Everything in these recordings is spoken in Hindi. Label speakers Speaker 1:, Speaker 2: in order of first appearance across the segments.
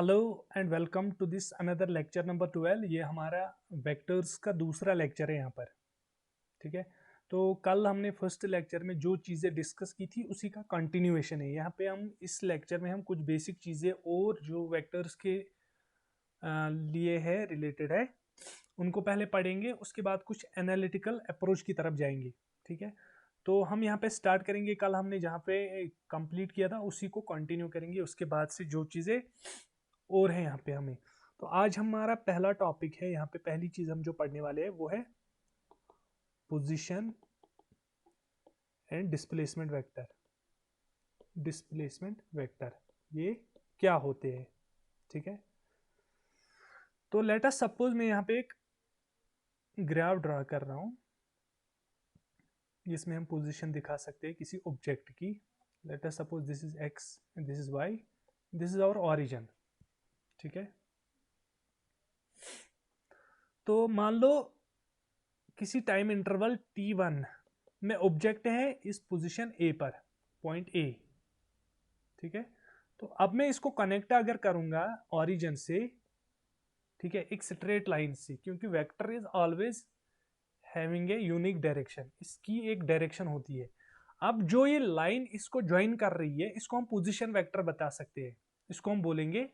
Speaker 1: Hello and welcome to this another lecture number 12। ये हमारा वेक्टर्स का दूसरा लेक्चर है यहाँ पर। ठीक है, तो कल हमने फर्स्ट लेक्चर में जो चीज़ें डिस्कस की थी उसी का कंटिन्यूएशन है। यहाँ पे हम इस लेक्चर में हम कुछ बेसिक चीज़ें और जो वेक्टर्स के लिए है रिलेटेड है उनको पहले पढ़ेंगे, उसके बाद कुछ एनालिटिकल अप्रोच की तरफ जाएंगे। ठीक है, तो हम यहाँ पे स्टार्ट करेंगे। कल हमने जहाँ पे कंप्लीट किया था उसी को कंटिन्यू करेंगे, उसके बाद से जो चीज़ें और है यहाँ पे हमें। तो आज हमारा पहला टॉपिक है, यहाँ पे पहली चीज हम जो पढ़ने वाले हैं वो है position and displacement vector. Displacement vector ये क्या होते हैं? ठीक है, तो लेट अस सपोज मैं यहाँ पे एक ग्राफ ड्रा कर रहा हूँ जिसमें हम पोजीशन दिखा सकते हैं किसी ऑब्जेक्ट की। Let us suppose this is X and this is Y, this is our origin. ठीक है, तो मान लो किसी टाइम इंटरवल t1 में ऑब्जेक्ट है इस पोजीशन ए पर, पॉइंट ए। ठीक है, तो अब मैं इसको कनेक्ट अगर करूंगा ओरिजिन से, ठीक है, एक स्ट्रेट लाइन से, क्योंकि vector is always having a unique direction, इसकी एक डायरेक्शन होती है। अब जो ये लाइन इसको ज्वाइन कर रही है इसको हम पोजीशन वेक्टर बता सकते हैं, इसको हम बोलेंगे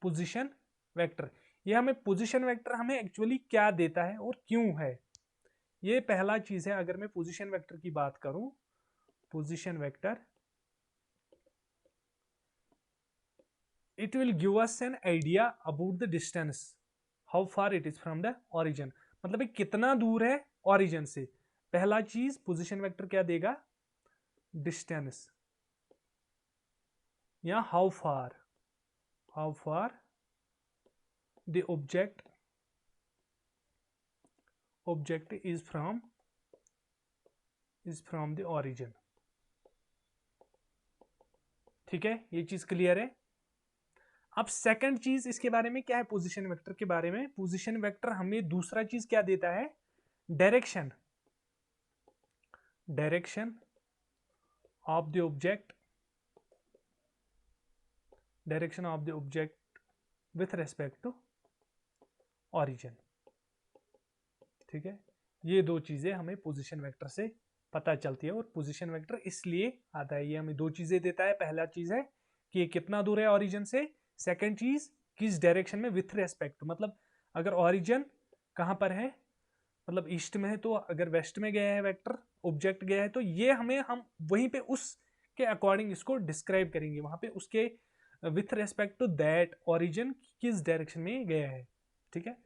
Speaker 1: पोजीशन वेक्टर। ये हमें पोजीशन वेक्टर हमें एक्चुअली क्या देता है और क्यों है, ये पहला चीज है। अगर मैं पोजीशन वेक्टर की बात करूं, position vector it will give us an idea about the distance, how far it is from the origin। मतलब ये कितना दूर है ओरिजिन से। पहला चीज पोजीशन वेक्टर क्या देगा, डिस्टेंस, या how far the object is from the origin. ठीक है, ये चीज क्लियर है। अब सेकंड चीज इसके बारे में क्या है, पोजीशन वेक्टर के बारे में, पोजीशन वेक्टर हमें दूसरा चीज क्या देता है, direction. Direction of the object, direction of the object with respect to origin. ठीक है, ये दो चीजें हमें पोजीशन वेक्टर से पता चलती है। और पोजीशन वेक्टर इसलिए आता है, ये हमें दो चीजें देता है। पहला चीज है कि ये कितना दूर है ओरिजिन से, सेकंड चीज किस डायरेक्शन में विथ रेस्पेक्ट, मतलब अगर ओरिजिन कहां पर है, मतलब ईस्ट में है, तो अगर वेस्ट में गया है वेक्टर, ऑब्जेक्ट गया है, तो ये हमें हम वहीं पे उसके अकॉर्डिंग इसको डिस्क्राइब करेंगे, वहां पे उसके with respect to that origin किस डायरेक्शन में गया है। ठीक है,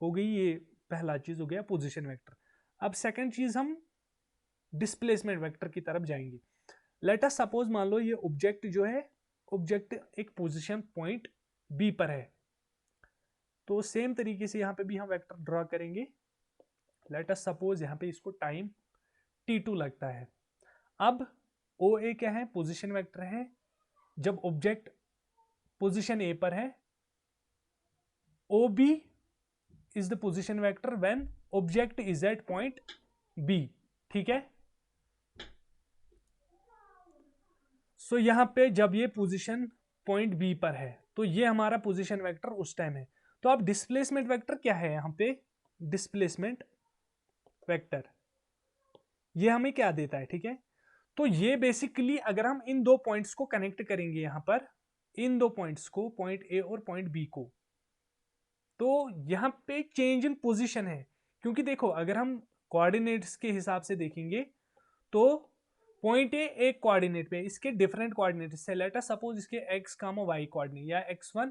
Speaker 1: हो गई ये पहला चीज, हो गया पोजीशन वेक्टर। अब सेकंड चीज हम डिस्प्लेसमेंट वेक्टर की तरफ जाएंगे। लेट अस सपोज मान लो ये ऑब्जेक्ट जो है, ऑब्जेक्ट एक पोजीशन पॉइंट बी पर है, तो सेम तरीके से यहां पे भी हम वेक्टर ड्रॉ करेंगे। लेट अस सपोज यहां पे इसको टाइम t2 लगता है। अब ओ ए क्या है, पोजीशन वेक्टर है। जब ऑब्जेक्ट पोजीशन ए पर है, O B is the position vector when object is at point B. ठीक है, सो यहां पे जब ये पोजीशन पॉइंट बी पर है तो ये हमारा पोजीशन वेक्टर उस टाइम है। तो अब डिस्प्लेसमेंट वेक्टर क्या है यहां पे, डिस्प्लेसमेंट वेक्टर ये हमें क्या देता है। ठीक है, तो ये बेसिकली अगर हम इन दो पॉइंट्स को कनेक्ट करेंगे यहां पर, इन दो पॉइंट्स को, पॉइंट ए और पॉइंट बी को, तो यहां पे चेंज इन पोजीशन है। क्योंकि देखो अगर हम कोऑर्डिनेट्स के हिसाब से देखेंगे तो पॉइंट ए एक कोऑर्डिनेट पे, इसके डिफरेंट कोऑर्डिनेट्स है। लेट अस सपोज इसके एक्स कामा वाई कोऑर्डिनेट या x1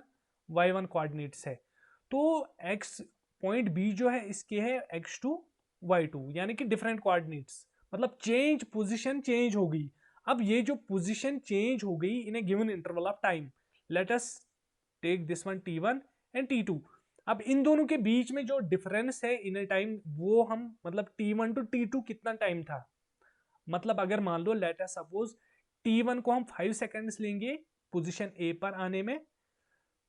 Speaker 1: y1 कोऑर्डिनेट्स है, तो एक्स पॉइंट बी जो है इसके है x2 y2, यानी कि डिफरेंट कोऑर्डिनेट्स, मतलब चेंज, पोजीशन चेंज हो गई। अब ये जो पोजीशन चेंज हो गई in a given interval of time, let us take this one t1 and t2। अब इन दोनों के बीच में जो डिफरेंस है इन ए टाइम, वो हम मतलब t1 टू t2 कितना टाइम था, मतलब अगर मान लो लेट अस सपोज t1 को हम 5 सेकंड्स लेंगे पोजीशन ए पर आने में,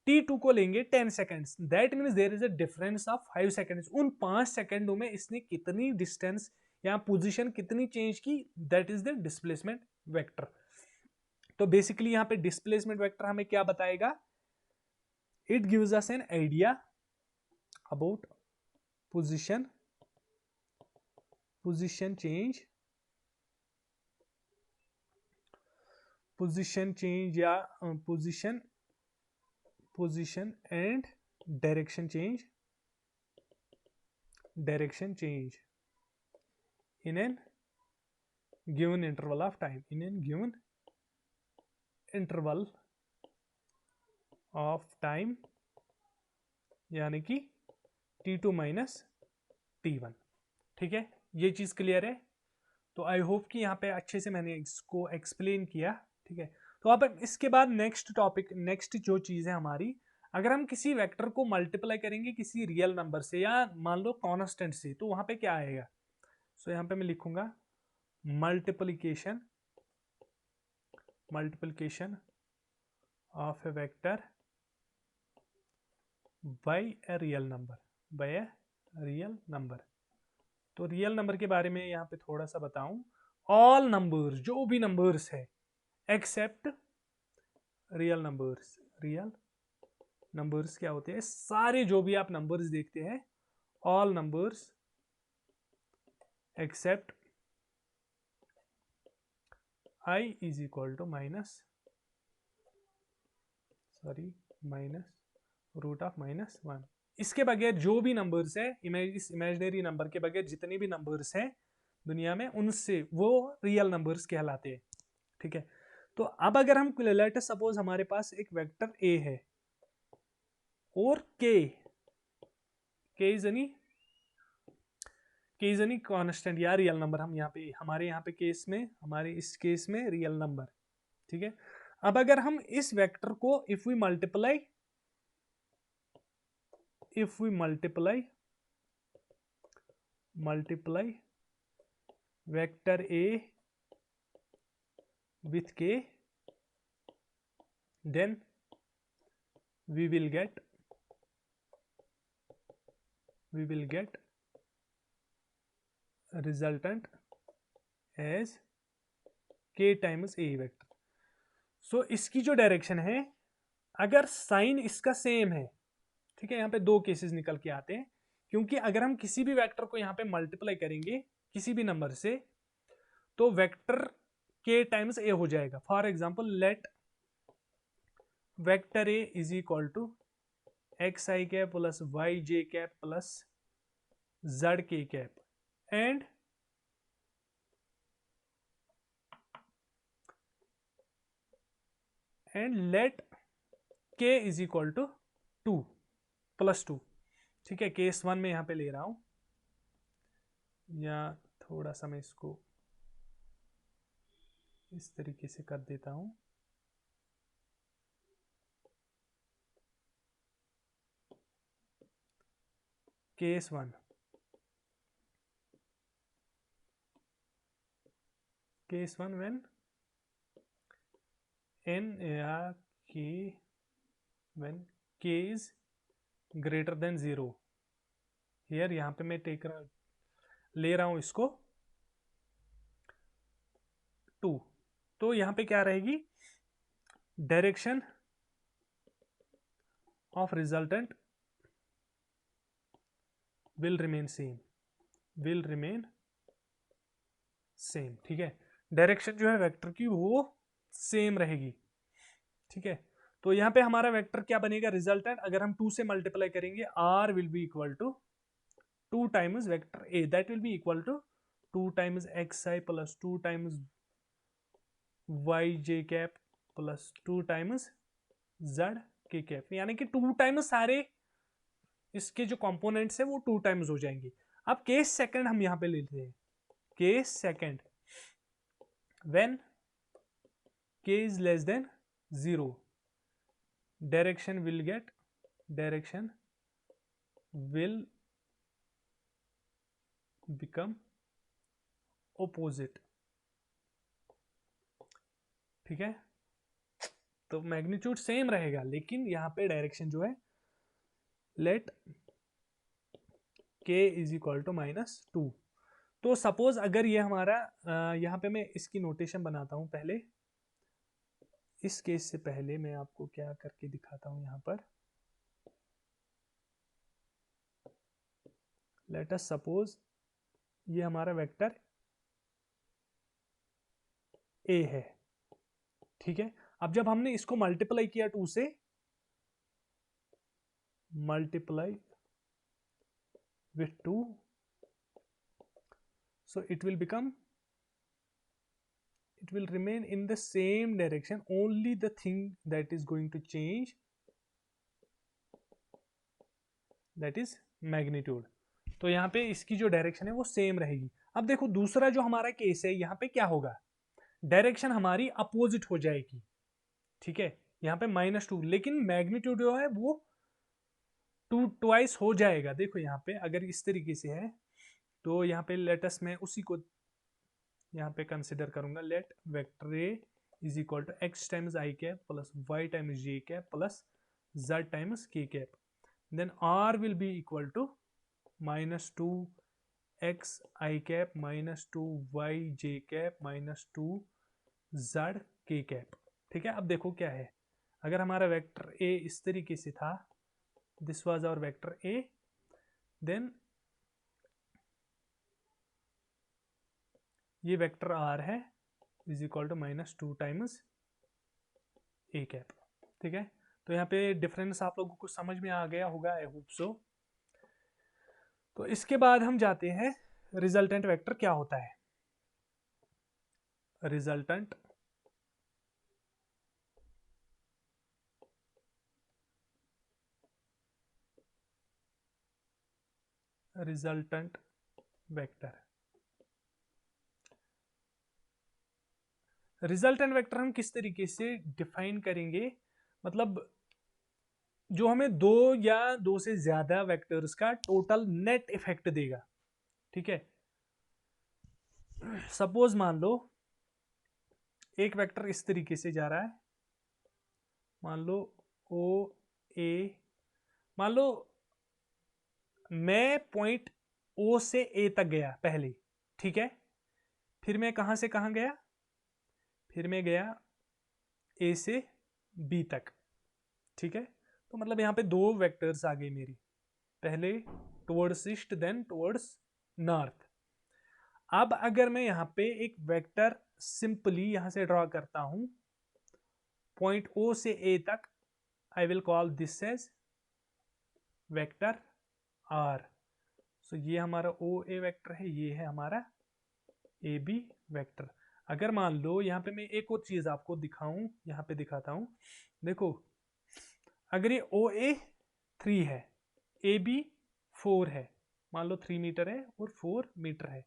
Speaker 1: t2 को लेंगे 10 seconds, that means there is a difference of 5 seconds. उन 5 सेकंडों में इसने कितनी डिस्टेंस या पोजीशन कितनी चेंज की, that is the displacement vector. तो बेसिकली यहां पे डिस्प्लेसमेंट वेक्टर हमें क्या बताएगा, It gives us an idea about position change या position and direction change in an given interval of time, यानी कि t2 माइनस t1। ठीक है, ये चीज क्लियर है। तो आई होप कि यहाँ पे अच्छे से मैंने इसको एक्सप्लेन किया। ठीक है, तो अब इसके बाद नेक्स्ट जो चीज है हमारी, अगर हम किसी वेक्टर को मल्टीप्लाई करेंगे किसी रियल नंबर से या मान लो कांस्टेंट से, तो वहां पे क्या आएगा। सो यहाँ पे मैं लिखूंगा multiplication of A vector by a real number. तो रियल नंबर के बारे में यहाँ पे थोड़ा सा बताऊं, ऑल नंबर्स, जो भी नंबर्स है एक्सेप्ट रियल नंबर्स क्या होते हैं, सारे जो भी आप नंबर्स देखते हैं, all numbers except i is equal to minus root of -1। इसके बगैर जो भी नंबर्स है, इस इमेजिनरी नंबर के बगैर जितने भी नंबर्स हैं दुनिया में, उनसे वो रियल नंबर्स कहलाते हैं। ठीक है, तो अब अगर हम लेट सपोज हमारे पास एक वेक्टर a है और k इज एनी कांस्टेंट या रियल नंबर, हम यहाँ पे हमारे इस केस में रियल नंबर। ठीक है, अब अगर हम इस वेक्टर को if we multiply vector a with k, then we will get resultant as k times a vector. So इसकी जो डायरेक्शन है, अगर साइन इसका सेम है, ठीक है, यहाँ पे दो केसेस निकल के आते हैं, क्योंकि अगर हम किसी भी वेक्टर को यहाँ पे मल्टीप्लाई करेंगे किसी भी नंबर से, तो वेक्टर k टाइम्स a हो जाएगा। For example let vector a is equal to x i cap plus y j cap plus z k cap and let k is equal to 2 plus 2। ठीक है, केस 1 में यहां पे ले रहा हूं, या थोड़ा सा मैं इसको इस तरीके से कर देता हूं। Case 1 when k is greater than 0। Here यहां पे मैं ले रहा हूं इसको 2। तो यहां पे क्या रहेगी, direction of resultant will remain same. ठीक है, डायरेक्शन जो है वेक्टर की वो सेम रहेगी। ठीक है, तो यहां पे हमारा वेक्टर क्या बनेगा, रिजल्टेंट अगर हम 2 से मल्टीप्लाई करेंगे, r will be equal to 2 times vector a, that will be equal to 2 times xi plus 2 times yj cap plus 2 times z के कैप, यानी कि 2 टाइम्स सारे इसके जो कंपोनेंट्स है वो 2 टाइम्स हो जाएंगे। अब केस सेकंड हम यहां पे लेते हैं, case second when k is less than 0, direction will become opposite. ठीक है, तो मैग्नीट्यूड सेम रहेगा, लेकिन यहां पे डायरेक्शन जो है let k is equal to -2। तो सपोज अगर ये हमारा यहां पे मैं इसकी नोटेशन बनाता हूं पहले, इस केस से पहले मैं आपको क्या करके दिखाता हूं। यहां पर लेट अस सपोज ये हमारा वेक्टर ए है, ठीक है। अब जब हमने इसको मल्टीप्लाई किया 2 से, multiply with 2, so it will remain in the same direction, only the thing that is going to change, that is magnitude। तो यहाँ पे इसकी जो डायरेक्शन है वो सेम रहेगी। अब देखो दूसरा जो हमारा केस है, यहाँ पे क्या होगा, डायरेक्शन हमारी अपोजिट हो जाएगी, ठीक है। यहाँ पे -2, लेकिन मैग्नीट्यूड जो है वो 2 ट्वाइस हो जाएगा। देखो यहाँ पे अगर इस तरीके से है तो यहाँ पे लेटस में उसी को यहाँ पे कंसिडर करूंगा। Let vector a is equal to x times i cap plus y times j cap plus z times k cap, then r will be equal to -2 x i cap -2 y j cap -2 z k cap, ठीक है। अब देखो क्या है, अगर हमारा वेक्टर ए इस तरीके से था, this was our vector A, then ये वेक्टर आर है is equal to -2 times A cap, ठीक है। तो यहाँ पे डिफरेंस आप लोगों को समझ में आ गया होगा, आई होप सो। तो इसके बाद हम जाते हैं रिजल्टेंट वेक्टर क्या होता है। रिजल्टेंट वेक्टर, रिजल्टेंट वेक्टर हम किस तरीके से डिफाइन करेंगे, मतलब जो हमें 2 या 2 से ज्यादा वेक्टर्स का टोटल नेट इफेक्ट देगा, ठीक है। सपोज मान लो एक वेक्टर इस तरीके से जा रहा है, मान लो ओ ए, मान लो मैं पॉइंट ओ से ए तक गया पहले, ठीक है। फिर मैं कहां से कहां गया, फिर मैं गया ए से बी तक, ठीक है। तो मतलब यहां पे 2 वेक्टर्स आ गए मेरी, पहले towards east then towards north. अब अगर मैं यहां पे एक वेक्टर सिंपली यहां से ड्रॉ करता हूं पॉइंट ओ से ए तक, I will call this as vector R. So ये हमारा ओ ए वेक्टर है, ये है हमारा ए बी वेक्टर। अगर मान लो यहाँ पे मैं एक और चीज आपको दिखाऊं, यहाँ पे दिखाता हूं, देखो अगर ये ओ ए 3 है, ए बी 4 है, मान लो 3 मीटर है और 4 मीटर है,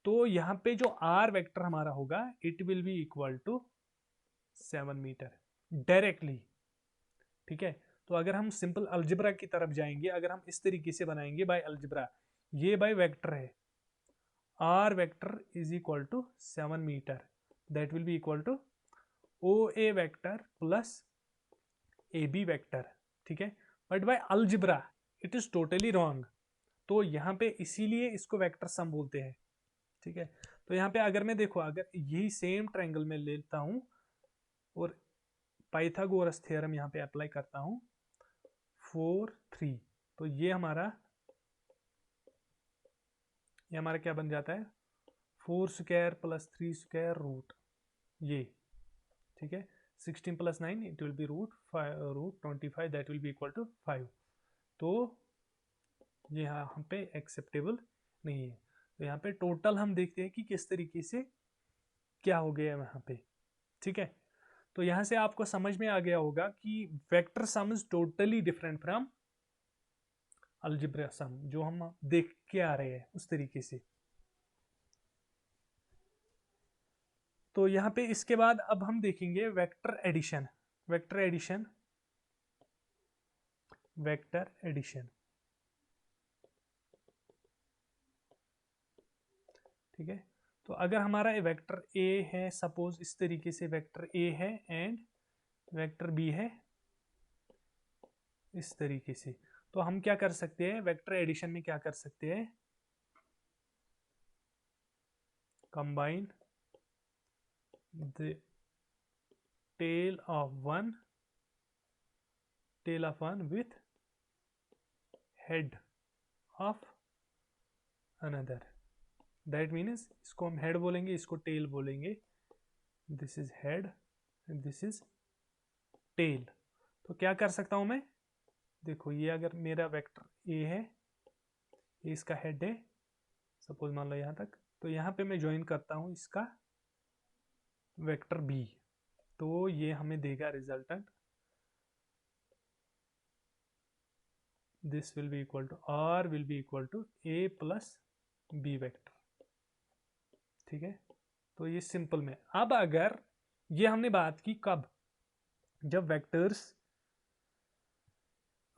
Speaker 1: तो यहाँ पे जो आर वेक्टर हमारा होगा it will be equal to 7 metre directly, ठीक है। तो अगर हम सिंपल अलजेब्रा की तरफ जाएंगे, अगर हम इस तरीके से बनाएंगे बाय अलजेब्रा, ये बाय वेक्टर है, R vector is equal to 7 metre, that will be equal to O A vector plus A B vector, ठीक है। But by algebra it is totally wrong, तो यहाँ पे इसीलिए इसको वेक्टर सम बोलते हैं, ठीक है। तो यहाँ पे अगर मैं देखो, अगर यही सेम ट्रायंगल में लेता हूं और पाइथागोरस थ्योरम यहाँ पे अप्लाई करता हूं, 4 3, तो ये हमारा क्या बन जाता है, 4 स्क्वायर प्लस 3 स्क्वायर रूट ये, ठीक है। 16 plus 9 it will be root 25, that will be equal to 5। तो ये यहाँ पे एक्सेप्टेबल नहीं है। तो यहाँ पे टोटल हम देखते हैं कि किस तरीके से क्या हो गया है यहाँ पे, ठीक है। तो यहाँ से आपको समझ में आ गया होगा कि vector sum is totally different from algebra sum, जो हम देख के आ रहे हैं उस तरीके से। तो यहाँ पे इसके बाद अब हम देखेंगे vector addition. Vector addition, vector addition, ठीक है। तो अगर हमारा वेक्टर ए है, सपोज इस तरीके से वेक्टर ए है एंड वेक्टर बी है इस तरीके से, तो हम क्या कर सकते हैं वेक्टर एडिशन में, क्या कर सकते हैं, combine the tail of one with head of another, that means इसको हम हेड बोलेंगे, इसको टेल बोलेंगे। This is head and this is tail. तो क्या कर सकता हूं मैं, देखो ये अगर मेरा वेक्टर ए है, ये इसका हेड है, सपोज मान लो यहां तक, तो यहां पे मैं ज्वाइन करता हूं इसका वेक्टर बी, तो ये हमें देगा resultant, this will be equal to R will be equal to A plus B vector. ठीक है, तो ये सिंपल में। अब अगर ये हमने बात की कब, जब vectors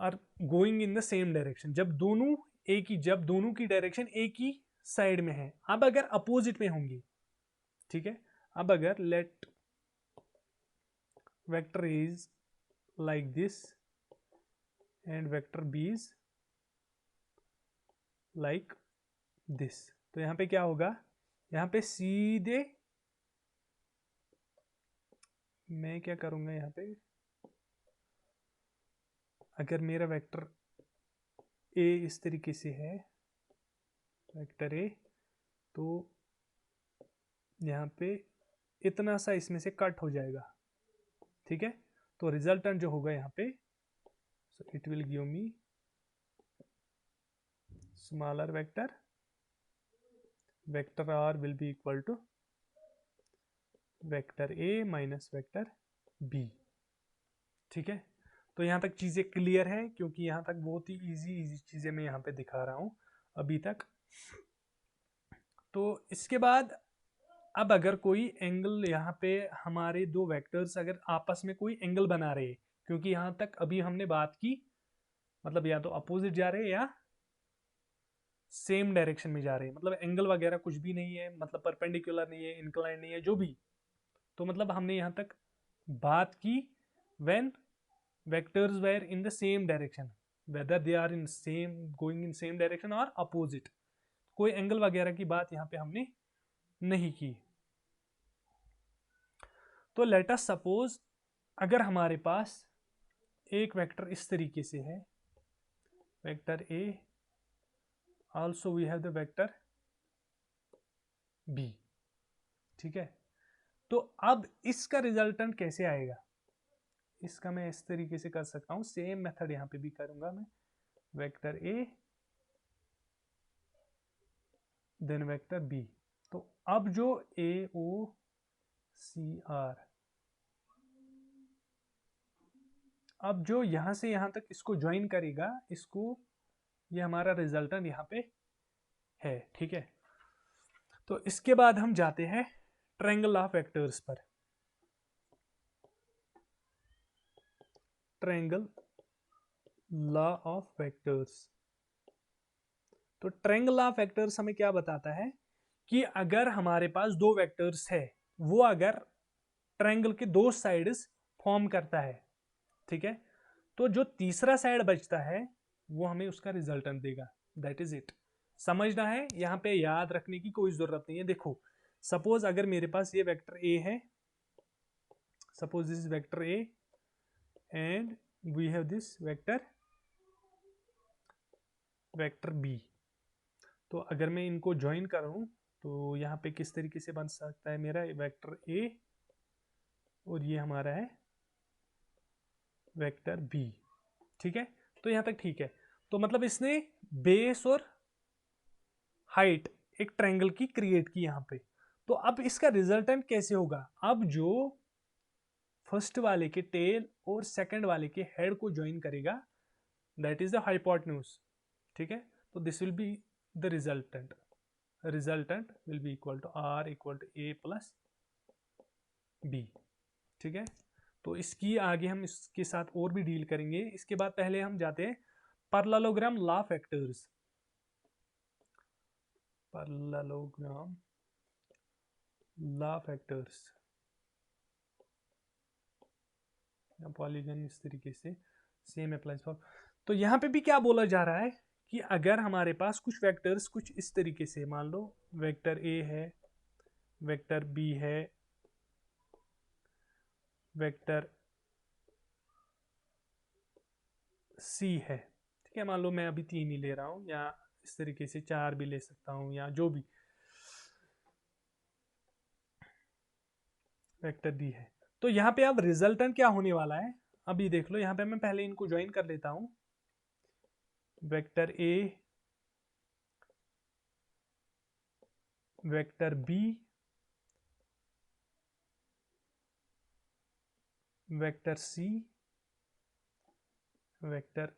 Speaker 1: are going in the same direction, जब दोनों एक ही, जब दोनों की डायरेक्शन एक ही साइड में है। अब अगर अपोजिट में होंगी, ठीक है, अब अगर let vector is like this and vector B is like this, तो यहां पे क्या होगा, यहां पे सीधे मैं क्या करूंगा, यहां पे अगर मेरा वेक्टर ए इस तरीके से है, वेक्टर ए, तो यहाँ पे इतना सा इसमें से कट हो जाएगा। ठीक है, तो रिजल्टेंट जो होगा यहाँ पे, so it will give me smaller vector, vector R will be equal to vector A minus vector B. ठीक है, तो यहाँ तक चीजें क्लियर है, क्योंकि यहाँ तक बहुत ही इजी चीजें मैं यहाँ पे दिखा रहा हूँ अभी तक। तो इसके बाद अब अगर कोई एंगल, यहाँ पे हमारे दो वेक्टर्स अगर आपस में कोई एंगल बना रहे हैं, क्योंकि यहाँ तक अभी हमने बात की, मतलब या तो अपोजिट जा रहे हैं या सेम डायरेक्शन में जा रहे हैं, मतलब एंगल वगैरह कुछ भी नहीं है, मतलब परपेंडिकुलर नहीं है, इंक्लाइन नहीं है, जो भी। तो मतलब हमने यहाँ तक बात की when vectors were in the same direction, whether they are in same, going in same direction और अपोजिट, कोई एंगल वगैरह की बात यहाँ पे हमने नहीं की। तो लेट अस सपोज अगर हमारे पास एक वेक्टर इस तरीके से है, vector A, also we have the vector B. ठीक है, तो अब इसका रिजल्टेंट कैसे आएगा, इसका मैं इस तरीके से कर सकता हूं, सेम मेथड यहां पे भी करूंगा मैं, vector A then vector B. तो अब जो ए ओ सी आर, अब जो यहां से यहां तक इसको ज्वाइन करेगा, इसको, ये हमारा रिजल्टेंट यहां पे है। ठीक है, तो इसके बाद हम जाते हैं ट्रायंगल ऑफ वेक्टर्स पर। ट्रायंगल लॉ ऑफ वेक्टर्स, तो ट्रायंगल ऑफ वेक्टर्स हमें क्या बताता है कि अगर हमारे पास दो वेक्टर्स है, वो अगर ट्रायंगल के दो साइड्स फॉर्म करता है, ठीक है, तो जो तीसरा साइड बचता है वो हमें उसका रिजल्टेंट देगा। दैट इज इट, समझना है, यहां पे याद रखने की कोई जरूरत नहीं है। देखो सपोज अगर मेरे पास ये वेक्टर ए है, suppose this is vector A and we have this vector B, तो अगर मैं इनको ज्वाइन करूं तो यहाँ पे किस तरीके से बन सकता है मेरा वेक्टर ए, और ये हमारा है वेक्टर बी। ठीक है, तो यहाँ तक ठीक है। तो मतलब इसने बेस और हाइट एक ट्रायंगल की क्रिएट की यहाँ पे। तो अब इसका रिजल्टेंट कैसे होगा, अब जो फर्स्ट वाले के टेल और सेकंड वाले के हेड को ज्वाइन करेगा, दैट इज द हाइपोटेन्यूज। ठीक है, तो this will be the resultant, resultant will be equal to R equal to A plus B. ठीक है, तो इसकी आगे हम इसके साथ और भी डील करेंगे। इसके बाद पहले हम जाते हैं parallelogram law factors. Parallelogram law factors, polygon इस तरीके से सेम अप्लाइज फॉर। तो यहां पे भी क्या बोला जा रहा है कि अगर हमारे पास कुछ वेक्टर्स कुछ इस तरीके से, मान लो वेक्टर ए है, वेक्टर बी है, वेक्टर सी है, ठीक है, मान लो मैं अभी तीन ही ले रहा हूं, या इस तरीके से 4 भी ले सकता हूँ, या जो भी वेक्टर डी है। तो यहाँ पे अब रिजल्टेंट क्या होने वाला है अभी देख लो। यहाँ पे मैं पहले इनको ज्वाइन कर लेता हूँ, vector A, vector B, vector C, vector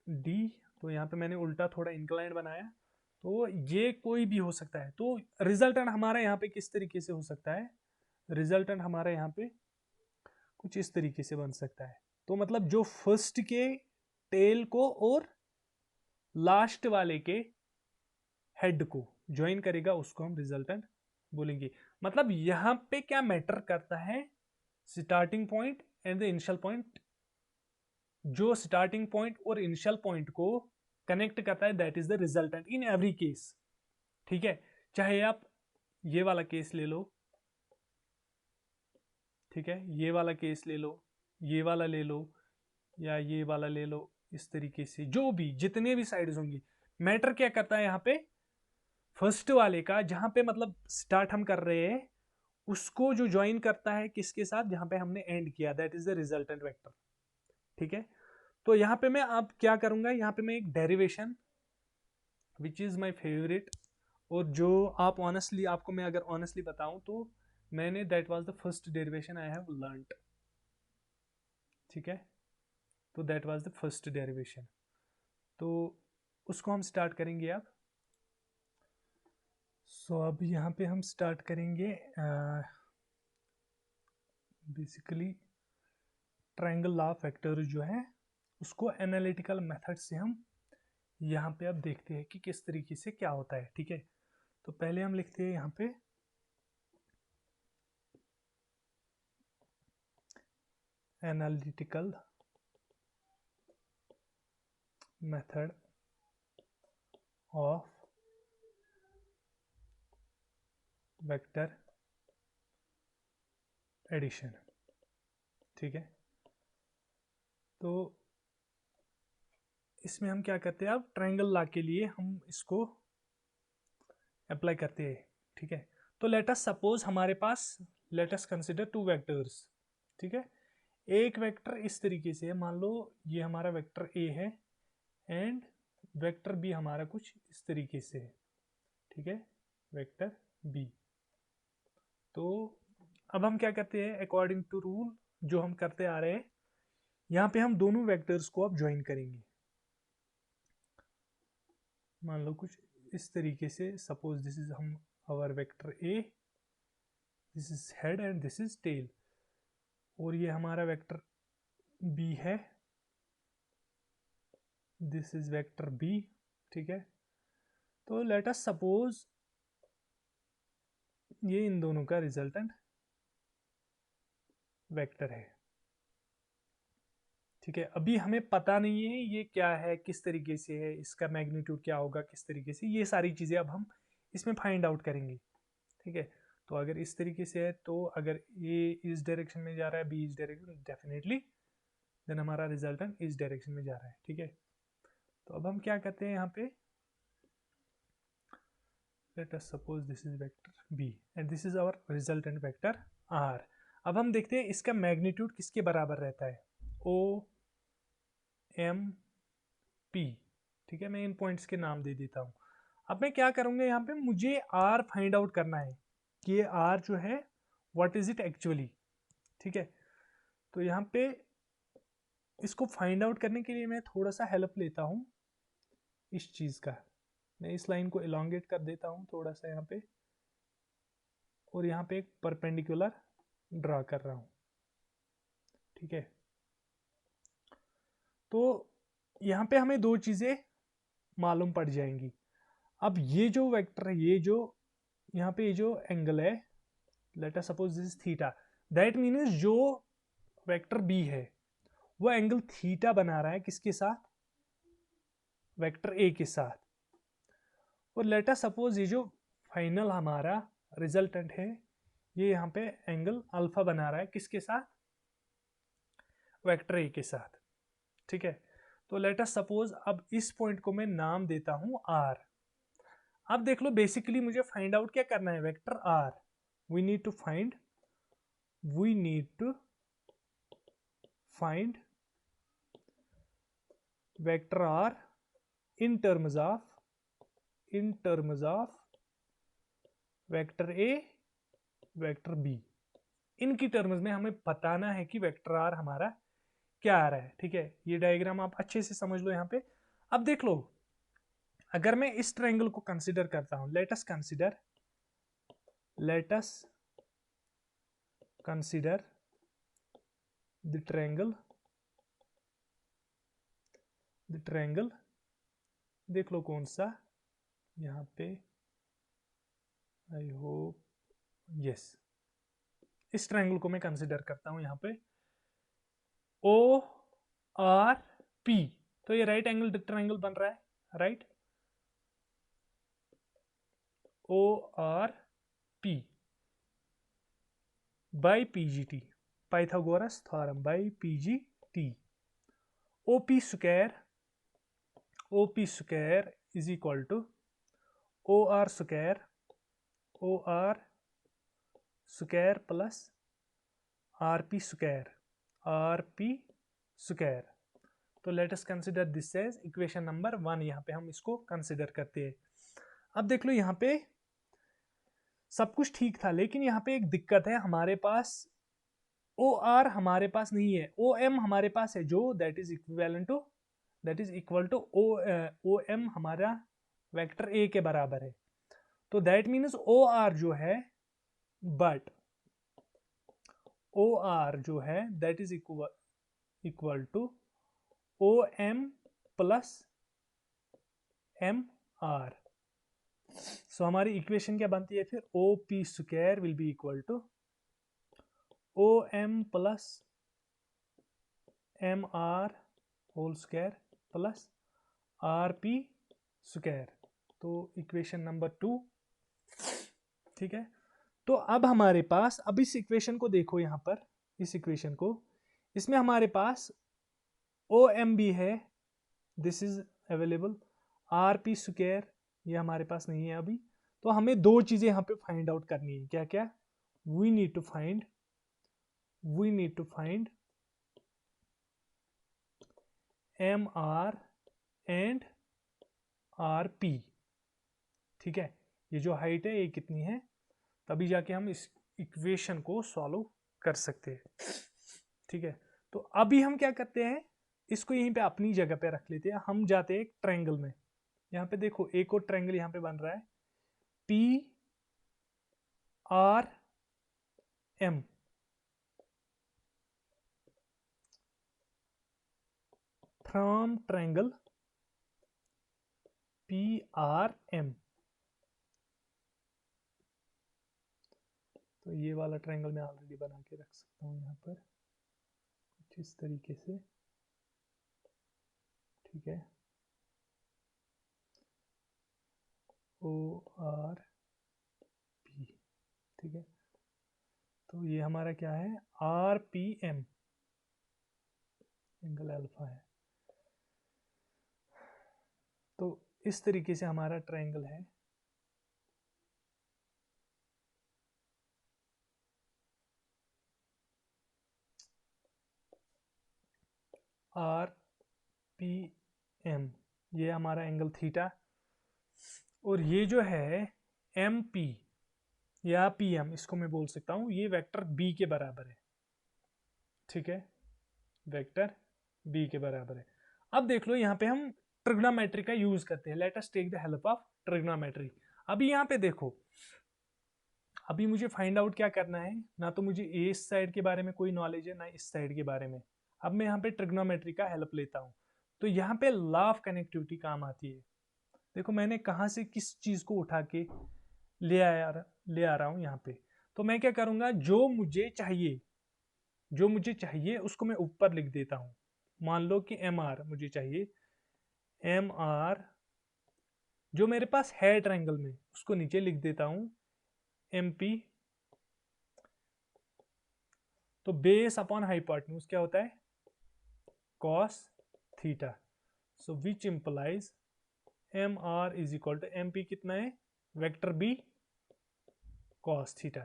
Speaker 1: D. तो यहाँ पे मैंने उल्टा थोड़ा इंक्लाइंड बनाया, तो ये कोई भी हो सकता है। तो रिजल्टेंट हमारा यहाँ पे किस तरीके से हो सकता है, रिजल्टेंट हमारा यहाँ पे कुछ इस तरीके से बन सकता है। तो मतलब जो फर्स्ट के टेल को और लास्ट वाले के हेड को ज्वाइन करेगा उसको हम रिजल्टेंट बोलेंगे। मतलब यहां पे क्या मैटर करता है, starting point and the initial point. जो स्टार्टिंग पॉइंट और इनिशियल पॉइंट को कनेक्ट करता है that is the resultant in every case. ठीक है, चाहे आप ये वाला केस ले लो, ठीक है, ये वाला केस ले लो, ये वाला ले लो, या ये वाला ले लो, इस तरीके से जो भी जितने भी साइड्स होंगी, मैटर क्या करता है यहाँ पे, फर्स्ट वाले का जहां पे मतलब स्टार्ट हम कर रहे हैं उसको जो ज्वाइन करता है किसके साथ, जहां पे हमने एंड किया, that is the resultant vector. ठीक है, तो यहाँ पे मैं अब क्या करूंगा, यहाँ पे मैं एक derivation which is my favourite, और जो आप ऑनेस्टली, आपको मैं अगर ऑनेस्टली बताऊं तो मैंने that was the first derivation I have learned. ठीक है, तो that was the first derivation, तो उसको हम स्टार्ट करेंगे अब। सो अब यहाँ पे हम स्टार्ट करेंगे basically triangle law of vectors जो है उसको एनालिटिकल मेथड से हम यहाँ पे अब देखते हैं कि किस तरीके से क्या होता है। ठीक है, तो पहले हम लिखते हैं यहाँ पे analytical method of vector addition. ठीक है, तो इसमें हम क्या करते हैं, अब ट्रायंगल लॉ के लिए हम इसको अप्लाई करते हैं। ठीक है, तो लेट अस सपोज हमारे पास, let us consider two vectors. ठीक है, एक वेक्टर इस तरीके से है, मान लो ये हमारा वेक्टर ए है एंड वेक्टर बी हमारा कुछ इस तरीके से है। ठीक है, वेक्टर बी। तो अब हम क्या करते हैं, अकॉर्डिंग टू रूल जो हम करते आ रहे हैं, यहाँ पे हम दोनों वेक्टर्स को अब ज्वाइन करेंगे। मान लो कुछ इस तरीके से, सपोज दिस इज हम our vector A, this is head and this is tail, और ये हमारा वेक्टर बी है, दिस इज वेक्टर बी। ठीक है, तो लेट अस सपोज ये इन दोनों का रिजल्टेंट वेक्टर है। ठीक है, अभी हमें पता नहीं है ये क्या है, किस तरीके से है, इसका मैग्नीट्यूड क्या होगा, किस तरीके से, ये सारी चीज़ें अब हम इसमें फाइंड आउट करेंगे। ठीक है, तो अगर इस तरीके से है, तो अगर ए इस डायरेक्शन में जा रहा है, बी इस डायरेक्शन, डेफिनेटली देन हमारा रिजल्टेंट इस डायरेक्शन में जा रहा है। ठीक है, तो अब हम क्या करते हैं यहाँ पे, let us suppose this is vector B and this is our resultant vector R. अब हम देखते हैं इसका मैग्नीट्यूड किसके बराबर रहता है, ओ एम पी। ठीक है, मैं इन पॉइंट्स के नाम दे देता हूँ। अब मैं क्या करूँगा, यहाँ पे मुझे आर फाइंड आउट करना है कि ये आर जो है व्हाट इज इट एक्चुअली। ठीक है, तो यहाँ पे इसको फाइंड आउट करने के लिए मैं थोड़ा सा हेल्प लेता हूँ इस चीज़ का। मैं इस लाइन को एलोंगेट कर देता हूँ थोड़ा सा यहाँ पे, और यहाँ पे एक परपेंडिकुलर ड्रा कर रहा हूँ। ठीक है, तो यहाँ पे हमें दो चीज़ें मालूम पड़ जाएंगी। अब ये जो वेक्टर है, ये जो यहाँ पे ये जो एंगल है, late us suppose this is theta, that means जो वेक्टर बी है वो एंगल थीटा बना रहा है किसके साथ, वेक्टर ए के साथ। और लेट अस सपोज ये जो फाइनल हमारा रिजल्टेंट है ये यहाँ पे एंगल अल्फा बना रहा है किसके साथ, वेक्टर ए के साथ। ठीक है, तो लेट अस सपोज अब इस पॉइंट को मैं नाम देता हूं आर। अब देख लो बेसिकली मुझे फाइंड आउट क्या करना है, vector R. We need to find vector R in terms of vector A, vector B. इनकी टर्म्स में हमें बताना है कि वेक्टर आर हमारा क्या आ रहा है। ठीक है, ये डायग्राम आप अच्छे से समझ लो यहाँ पे। अब देख लो, अगर मैं इस ट्रायंगल को कंसीडर करता हूं, late us consider the triangle, देख लो कौन सा, यहाँ पे आई होप यस, इस ट्रायंगल को मैं कंसीडर करता हूं यहाँ पे ओ आर पी। तो ये राइट एंगल ट्रायंगल बन रहा है, right, O R P by PGT, Pythagoras theorem by PGT. OP square is equal to O R square plus R P square. तो let us consider this as equation number 1। यहाँ पे हम इसको कंसीडर करते हैं। अब देख लो यहाँ पे सब कुछ ठीक था, लेकिन यहाँ पे एक दिक्कत है, हमारे पास ओ आर हमारे पास नहीं है, ओ एम हमारे पास है, जो that is equal to O M हमारा वेक्टर ए के बराबर है। तो दैट मीन्स ओ आर जो है, बट ओ आर जो है that is equal to O M plus M R. So हमारी इक्वेशन क्या बनती है फिर, O P square will be equal to O M plus M R whole square plus R P square. तो इक्वेशन नंबर 2। ठीक है, तो अब हमारे पास, अब इस इक्वेशन को देखो यहाँ पर, इस इक्वेशन को, इसमें हमारे पास ओ एम भी है, this is available, are P square ये हमारे पास नहीं है अभी। तो हमें दो चीजें यहाँ पे फाइंड आउट करनी है, क्या क्या, we need to find M R and R P. ठीक है, ये जो हाइट है ये कितनी है, तभी जाके हम इस इक्वेशन को सॉल्व कर सकते हैं। ठीक है, तो अभी हम क्या करते हैं, इसको यहीं पे अपनी जगह पे रख लेते हैं, हम जाते हैं एक ट्रायंगल में। यहाँ पे देखो एक और ट्रायंगल यहाँ पे बन रहा है, P R M, from triangle P R M. तो ये वाला ट्रायंगल मैं ऑलरेडी बना के रख सकता हूँ यहाँ पर कुछ इस तरीके से। ठीक है, ओ आर पी। ठीक है, तो ये हमारा क्या है, R P M, angle alpha है। तो इस तरीके से हमारा ट्रायंगल है, आर पी एम, ये हमारा एंगल थीटा, और ये जो है एम पी या पी एम, इसको मैं बोल सकता हूँ, ये वेक्टर बी के बराबर है। ठीक है, वेक्टर बी के बराबर है। अब देख लो यहाँ पे हम ट्रिग्नोमेट्री का यूज करते हैं, let us take the help of trigonometry. अभी यहाँ पे देखो, अभी मुझे फाइंड आउट क्या करना है, ना तो मुझे इस साइड के बारे में कोई नॉलेज है, ना इस साइड के बारे में। अब मैं यहाँ पे ट्रिग्नोमेट्री का हेल्प लेता हूँ, तो यहाँ पे लॉ ऑफ कनेक्टिविटी काम आती है। देखो मैंने कहाँ से किस चीज को उठा के ले आ रहा हूँ यहाँ पे। तो मैं क्या करूंगा, जो मुझे चाहिए उसको मैं ऊपर लिख देता हूँ। मान लो कि एम आर मुझे चाहिए, एम आर जो मेरे पास है ट्रायंगल में उसको नीचे लिख देता हूँ एम पी। तो बेस अपॉन हाइपोटेन्यूज क्या होता है, cos theta. So which implies M R is equal to M P कितना है, वेक्टर बी कॉस थीटा।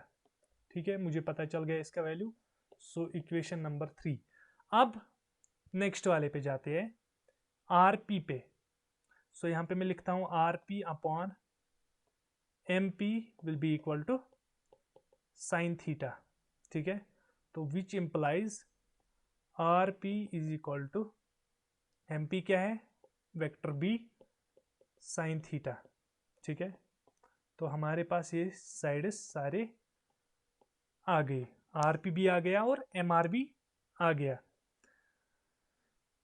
Speaker 1: ठीक है, मुझे पता चल गया इसका वैल्यू। So equation number 3। अब नेक्स्ट वाले पे जाते हैं, आर पी पे। सो यहां पे मैं लिखता हूं R P upon M P will be equal to sine theta. ठीक है, तो which implies R P is equal to M P क्या है, वेक्टर बी साइन थीटा। ठीक है, तो हमारे पास ये साइड सारे आ गए, आर पी भी आ गया और एम आर भी आ गया।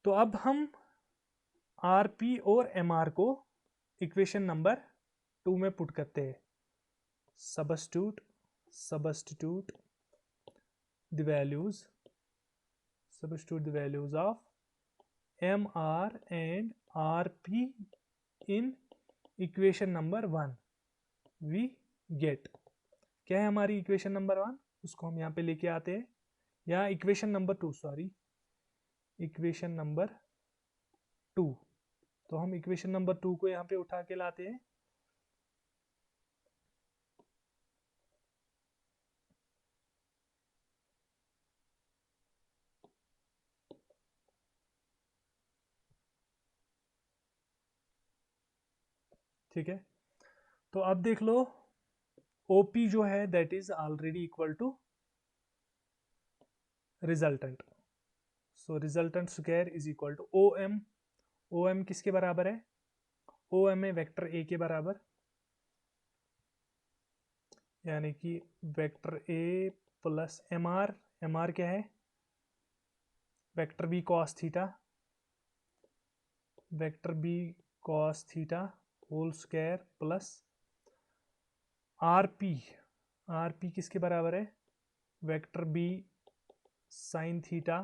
Speaker 1: तो अब हम आर पी और एम आर को इक्वेशन नंबर 2 में पुट करते हैं। substitute the values of MR and RP in equation number 1 we get। क्या है हमारी इक्वेशन नंबर 1, उसको हम यहाँ पे लेके आते हैं, या equation number 2, sorry equation number 2। तो हम इक्वेशन नंबर 2 को यहाँ पे उठा के लाते हैं। ठीक है, तो अब देख लो OP जो है that is already equal to resultant. So resultant square is equal to OM। OM किसके बराबर है, OM है वेक्टर A के बराबर, यानी कि vector A plus MR। MR क्या है, vector B cos theta, vector B cos theta whole square plus RP। RP किसके बराबर है, vector B sine theta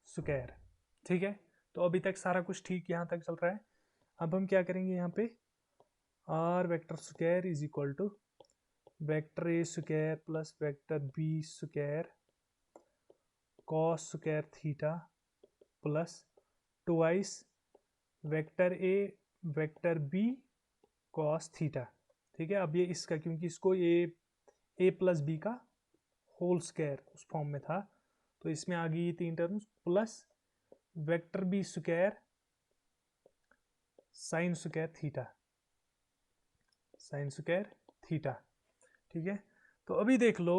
Speaker 1: square. ठीक है, तो अभी तक सारा कुछ ठीक यहाँ तक चल रहा है। अब हम क्या करेंगे, यहाँ पे R vector square is equal to vector A square plus vector B square cos square theta plus twice vector A vector B cos theta. ठीक है, अब ये इसका, क्योंकि इसको A प्लस बी का होल स्क्वायर उस फॉर्म में था, तो इसमें आ गई ये 3 terms plus vector B square sine square theta, sine square theta. ठीक है, तो अभी देख लो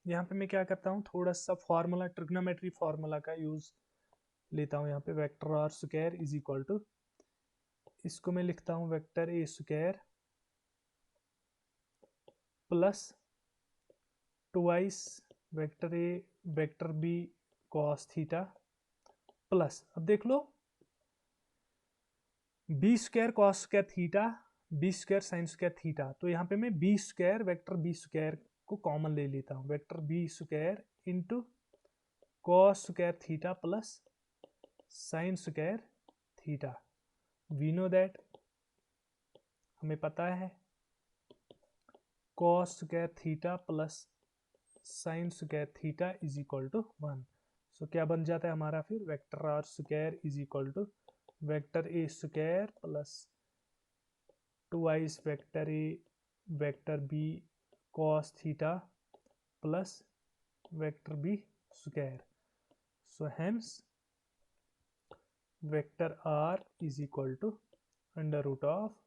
Speaker 1: यहाँ पे मैं क्या करता हूँ, थोड़ा सा फॉर्मूला, ट्रिग्नोमेट्री फॉर्मूला का यूज लेता हूँ। यहाँ पे vector R square is equal to, इसको मैं लिखता हूँ vector A square plus twice vector A vector B cos theta plus, अब देख लो B square cos square theta B square sine square theta, तो यहाँ पे मैं B square vector B square को कॉमन ले लेता हूँ, vector B square into cos square theta plus sine square theta. We know that, हमें पता है cos square theta plus sine square theta is equal to 1। So क्या बन जाता है हमारा फिर, vector R square is equal to vector A square plus twice vector A vector B cos theta plus vector B square. So hence vector R is equal to under root of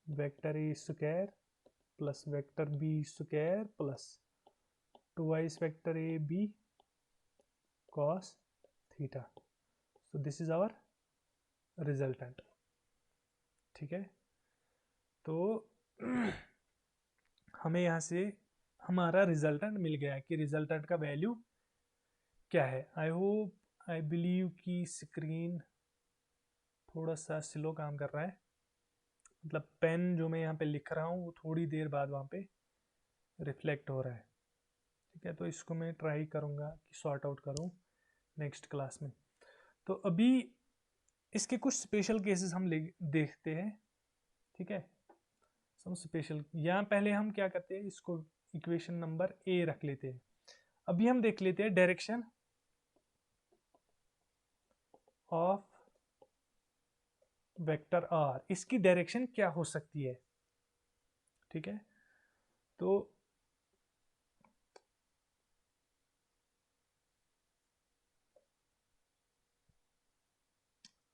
Speaker 1: vector A square plus vector B square plus twice vector A B cos theta. So this is our resultant. ठीक है, तो हमें यहाँ से हमारा रिजल्टेंट मिल गया कि रिजल्टेंट का वैल्यू क्या है। आई होप आई बिलीव कि स्क्रीन थोड़ा सा स्लो काम कर रहा है, मतलब पेन जो मैं यहाँ पे लिख रहा हूँ वो थोड़ी देर बाद वहाँ पे रिफ्लेक्ट हो रहा है। ठीक है, तो इसको मैं ट्राई करूँगा कि सॉर्ट आउट करूँ नेक्स्ट क्लास में। तो अभी इसके कुछ स्पेशल केसेस हम देखते हैं। ठीक है, सम स्पेशल, यहाँ पहले हम क्या करते हैं, इसको इक्वेशन नंबर ए रख लेते हैं। अभी हम देख लेते हैं डायरेक्शन ऑफ वेक्टर आर, इसकी डायरेक्शन क्या हो सकती है, ठीक है। तो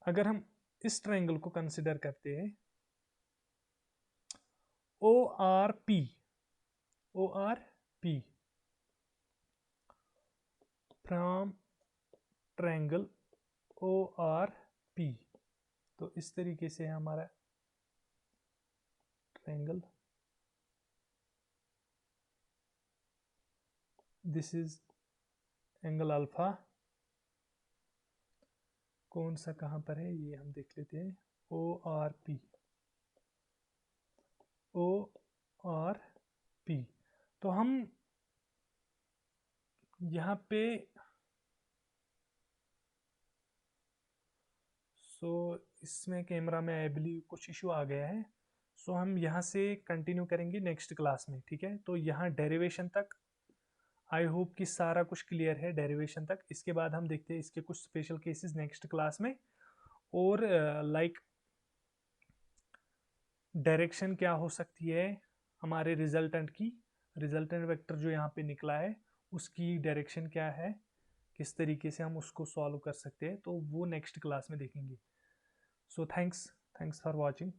Speaker 1: अगर हम इस ट्रायंगल को कंसिडर करते हैं, O R P, O R P from triangle O R P, तो इस तरीके से है हमारा triangle, this is angle alpha, कौन सा कहाँ पर है ये हम देख लेते हैं, O R P, O R P. तो हम यहाँ पे इसमें कैमरा में आई बिलीव कुछ इशू आ गया है, हम यहाँ से कंटिन्यू करेंगे नेक्स्ट क्लास में, ठीक है। तो यहाँ डेरिवेशन तक आई होप कि सारा कुछ क्लियर है, डेरिवेशन तक। इसके बाद हम देखते हैं इसके कुछ स्पेशल केसेस नेक्स्ट क्लास में, और लाइक डायरेक्शन क्या हो सकती है हमारे रिजल्टेंट की, रिजल्टेंट वेक्टर जो यहाँ पे निकला है उसकी डायरेक्शन क्या है, किस तरीके से हम उसको सॉल्व कर सकते हैं, तो वो नेक्स्ट क्लास में देखेंगे। So thanks for watching.